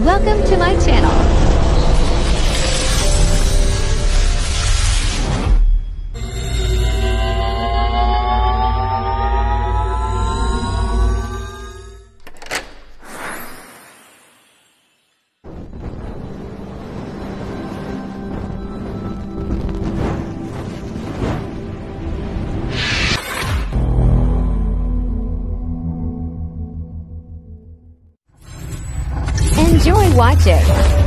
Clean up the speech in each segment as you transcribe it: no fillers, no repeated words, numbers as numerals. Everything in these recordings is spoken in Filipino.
Welcome to my channel. Enjoy watching.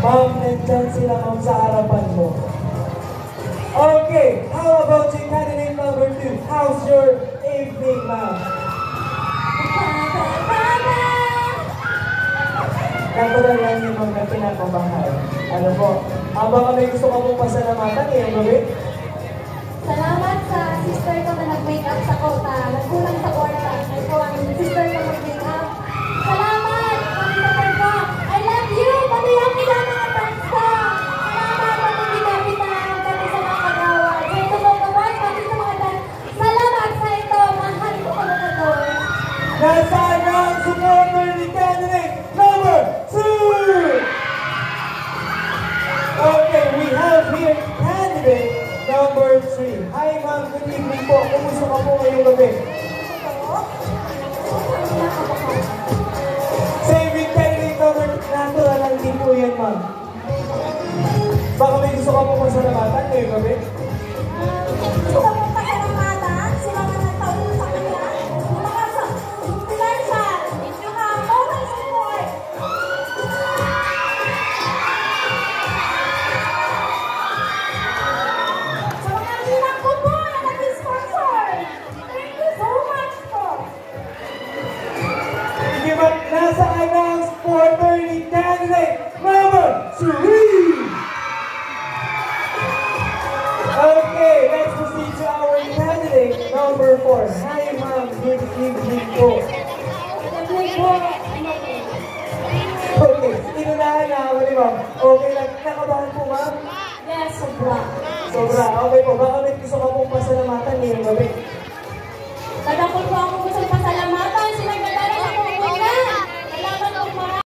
Ma'am, nandyan sila ma'am sa harapan mo. Okay, how about your candidate number 2? How's your evening, ma'am? Natural lang yung mga pinakabahay. Ano po, baka may gusto ka pong pasalamatan ngayong gabi? Salamat sa sister ko na nag-make up sa kota. Nagkulang sa kwarta. Ito ang sister ko nag-make up. Salamat! Pag-support ko. I love you! Pati ang mga friends ko. Salamat! Pati kapitan. Pati sa mga kagawa. Sa ito mo gawin. Pati sa mga dan. Salamat sa ito. Mahal ko ka mga doon. Nasaan na ang supporter ni candidate number 2? Okay, we have here candidate number 3. Hi ma'am, good evening po. Kumusta ka po ngayong gabi? Saving candidate number, natural lang din po yan ma'am. Baka may gusto ka po masalamatan ngayong gabi? Gusto ko mong pasalamatan. Sila nga nagtaon sa kanya. Yung mga financial. Yung mga moral support. Sa mga linang ko po na nag-sponsor. Thank you so much po. Sige ma'am, nasaan na ang supporter ni candidate number 3? ma'am. Okay lang. Nakabahan po, ma'am? Yes, sobra. Sobra. Okay po. Baka may gusto ka pong pasalamatan ngayong gabi. Nagkakul po ako gusto pasalamatan. Sinagdadala na po ko na. Salamat po marami.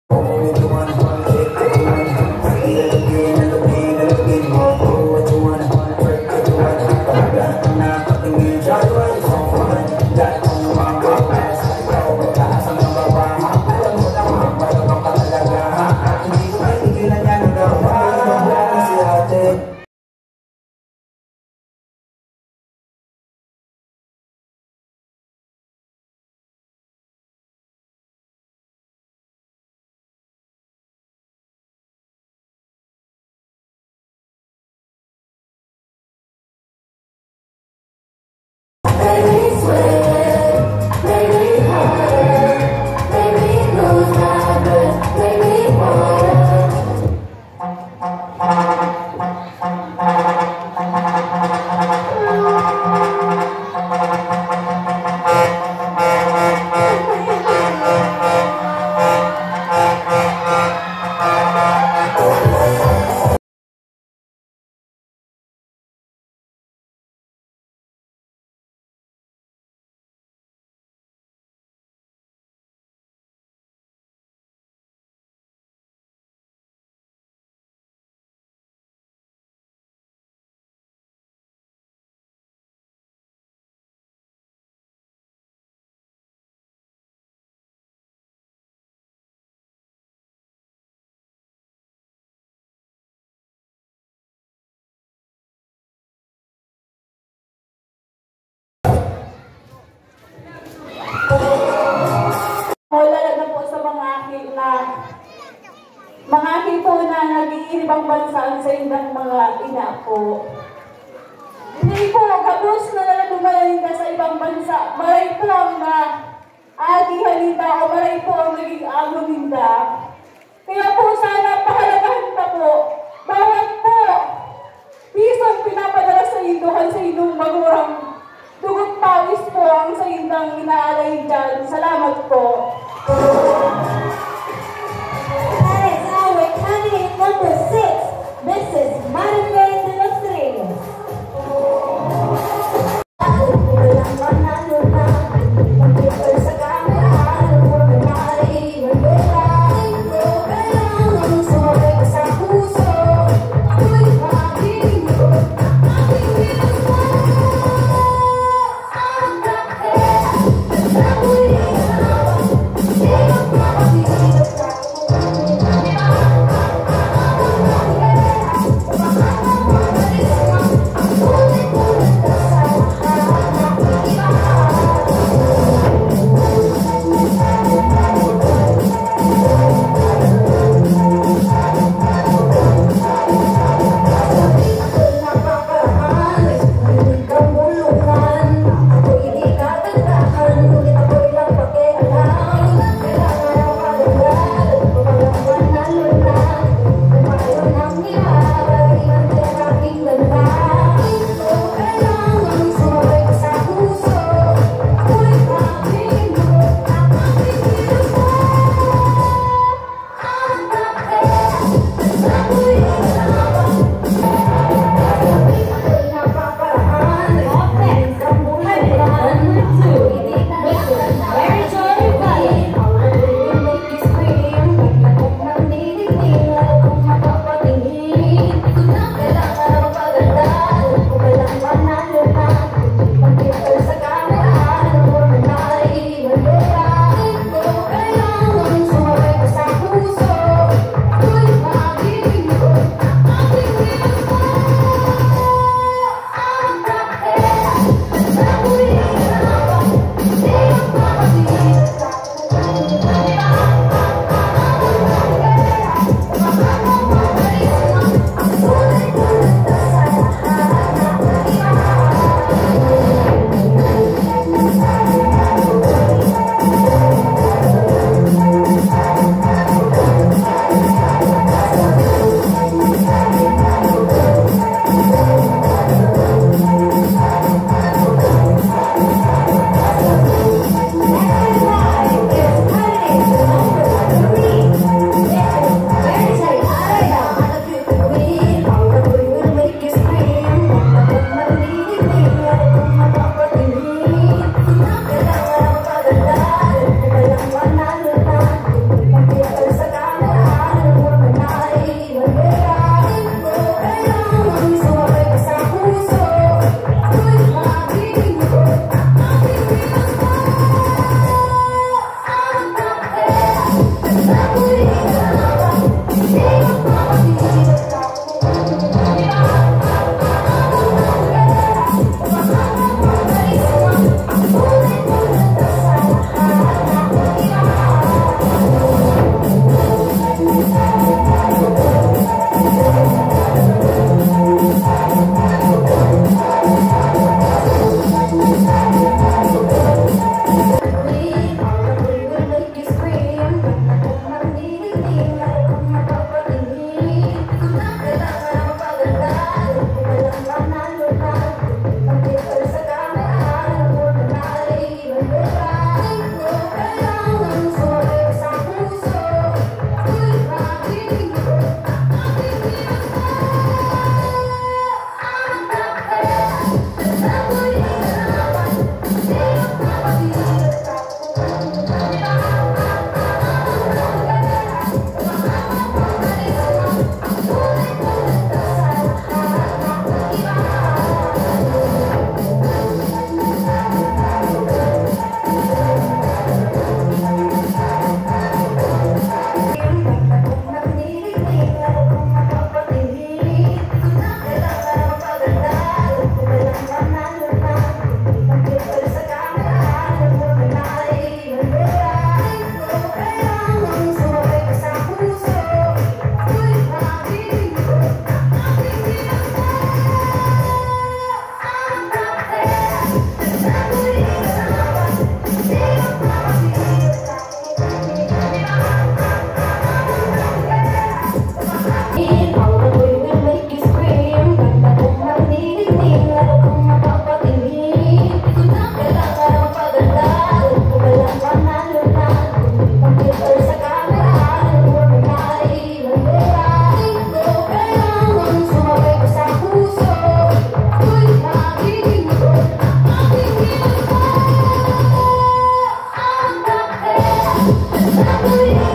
Lalo na po sa mga aking po na nag-iibang bansa sa ibang mga ina po. Hindi po, kapos na nalang ka sa ibang bansa, maray po ang agihalita o maray po ang naging aguminda. Kaya po sana pahalagahan pa po, bawat po, pisong pinapadala sa induhan sa inyong magurang dugot pawis po ang sa indang inaalay dyan. Salamat po. That is our candidate number 6, Mrs. Maribel de los Reyes. Walang manalo na, pag-ipal sa kamera, walang manalo, Sabi